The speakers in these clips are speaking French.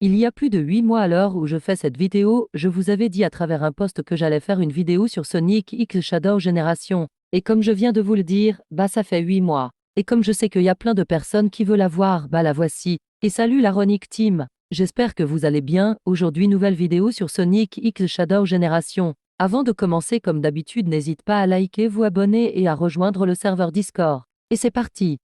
Il y a plus de 8 mois à l'heure où je fais cette vidéo, je vous avais dit à travers un post que j'allais faire une vidéo sur Sonic X Shadow Generation. Et comme je viens de vous le dire, ça fait 8 mois. Et comme je sais qu'il y a plein de personnes qui veulent la voir, la voici. Et salut la Ronic Team. J'espère que vous allez bien. Aujourd'hui nouvelle vidéo sur Sonic X Shadow Generation. Avant de commencer comme d'habitude, n'hésite pas à liker, vous abonner et à rejoindre le serveur Discord. Et c'est parti.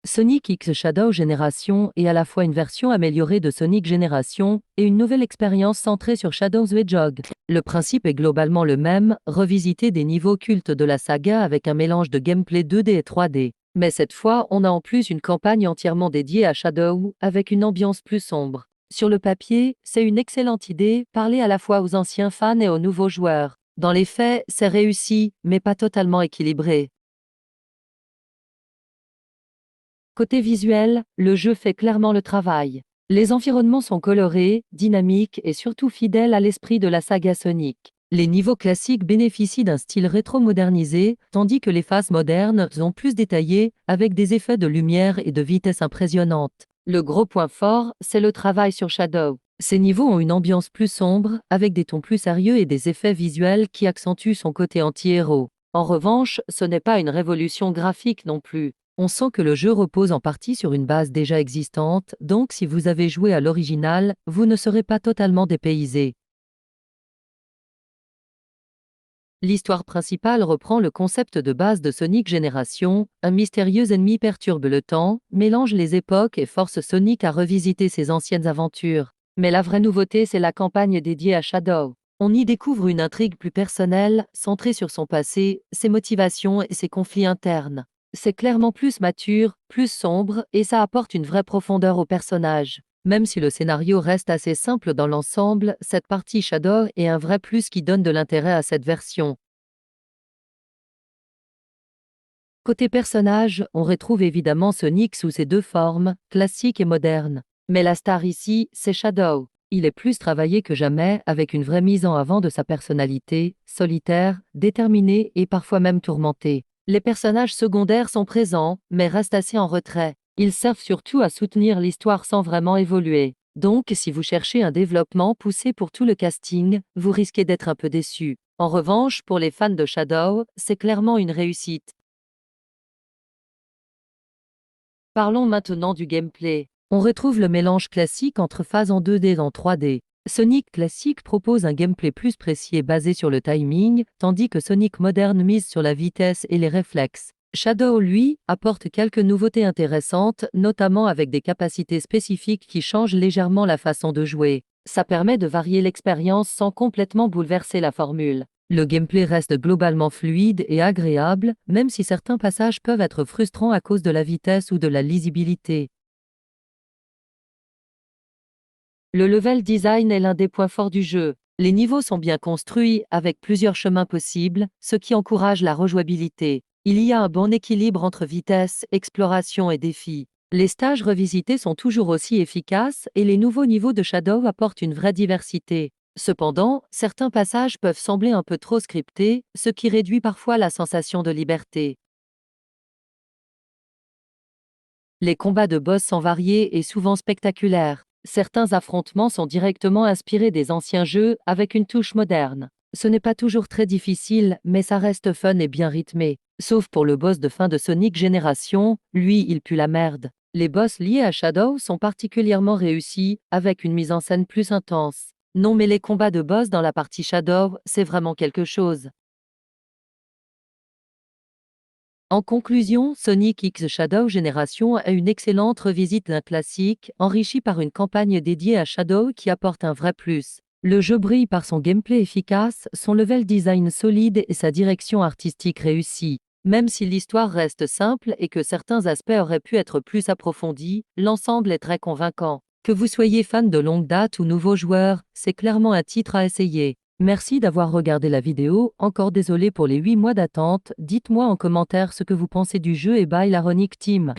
Sonic X Shadow Generation est à la fois une version améliorée de Sonic Generation et une nouvelle expérience centrée sur Shadow the Hedgehog. Le principe est globalement le même, revisiter des niveaux cultes de la saga avec un mélange de gameplay 2D et 3D. Mais cette fois, on a en plus une campagne entièrement dédiée à Shadow, avec une ambiance plus sombre. Sur le papier, c'est une excellente idée, parler à la fois aux anciens fans et aux nouveaux joueurs. Dans les faits, c'est réussi, mais pas totalement équilibré. Côté visuel, le jeu fait clairement le travail. Les environnements sont colorés, dynamiques et surtout fidèles à l'esprit de la saga Sonic. Les niveaux classiques bénéficient d'un style rétro-modernisé, tandis que les phases modernes sont plus détaillées, avec des effets de lumière et de vitesse impressionnantes. Le gros point fort, c'est le travail sur Shadow. Ces niveaux ont une ambiance plus sombre, avec des tons plus sérieux et des effets visuels qui accentuent son côté anti-héros. En revanche, ce n'est pas une révolution graphique non plus. On sent que le jeu repose en partie sur une base déjà existante, donc si vous avez joué à l'original, vous ne serez pas totalement dépaysé. L'histoire principale reprend le concept de base de Sonic Generation, un mystérieux ennemi perturbe le temps, mélange les époques et force Sonic à revisiter ses anciennes aventures. Mais la vraie nouveauté, c'est la campagne dédiée à Shadow. On y découvre une intrigue plus personnelle, centrée sur son passé, ses motivations et ses conflits internes. C'est clairement plus mature, plus sombre, et ça apporte une vraie profondeur au personnage. Même si le scénario reste assez simple dans l'ensemble, cette partie Shadow est un vrai plus qui donne de l'intérêt à cette version. Côté personnage, on retrouve évidemment Sonic sous ses deux formes, classique et moderne. Mais la star ici, c'est Shadow. Il est plus travaillé que jamais, avec une vraie mise en avant de sa personnalité, solitaire, déterminée et parfois même tourmentée. Les personnages secondaires sont présents, mais restent assez en retrait. Ils servent surtout à soutenir l'histoire sans vraiment évoluer. Donc, si vous cherchez un développement poussé pour tout le casting, vous risquez d'être un peu déçu. En revanche, pour les fans de Shadow, c'est clairement une réussite. Parlons maintenant du gameplay. On retrouve le mélange classique entre phases en 2D et en 3D. Sonic classique propose un gameplay plus précis et basé sur le timing, tandis que Sonic moderne mise sur la vitesse et les réflexes. Shadow, lui, apporte quelques nouveautés intéressantes, notamment avec des capacités spécifiques qui changent légèrement la façon de jouer. Ça permet de varier l'expérience sans complètement bouleverser la formule. Le gameplay reste globalement fluide et agréable, même si certains passages peuvent être frustrants à cause de la vitesse ou de la lisibilité. Le level design est l'un des points forts du jeu. Les niveaux sont bien construits, avec plusieurs chemins possibles, ce qui encourage la rejouabilité. Il y a un bon équilibre entre vitesse, exploration et défi. Les stages revisités sont toujours aussi efficaces et les nouveaux niveaux de Shadow apportent une vraie diversité. Cependant, certains passages peuvent sembler un peu trop scriptés, ce qui réduit parfois la sensation de liberté. Les combats de boss sont variés et souvent spectaculaires. Certains affrontements sont directement inspirés des anciens jeux avec une touche moderne. Ce n'est pas toujours très difficile, mais ça reste fun et bien rythmé. Sauf pour le boss de fin de Sonic Generation, lui il pue la merde. Les boss liés à Shadow sont particulièrement réussis, avec une mise en scène plus intense. Non, mais les combats de boss dans la partie Shadow, c'est vraiment quelque chose. En conclusion, Sonic X Shadow Generation a une excellente revisite d'un classique, enrichi par une campagne dédiée à Shadow qui apporte un vrai plus. Le jeu brille par son gameplay efficace, son level design solide et sa direction artistique réussie. Même si l'histoire reste simple et que certains aspects auraient pu être plus approfondis, l'ensemble est très convaincant. Que vous soyez fan de longue date ou nouveau joueur, c'est clairement un titre à essayer. Merci d'avoir regardé la vidéo, encore désolé pour les 8 mois d'attente, dites-moi en commentaire ce que vous pensez du jeu et bye la Ronic Team.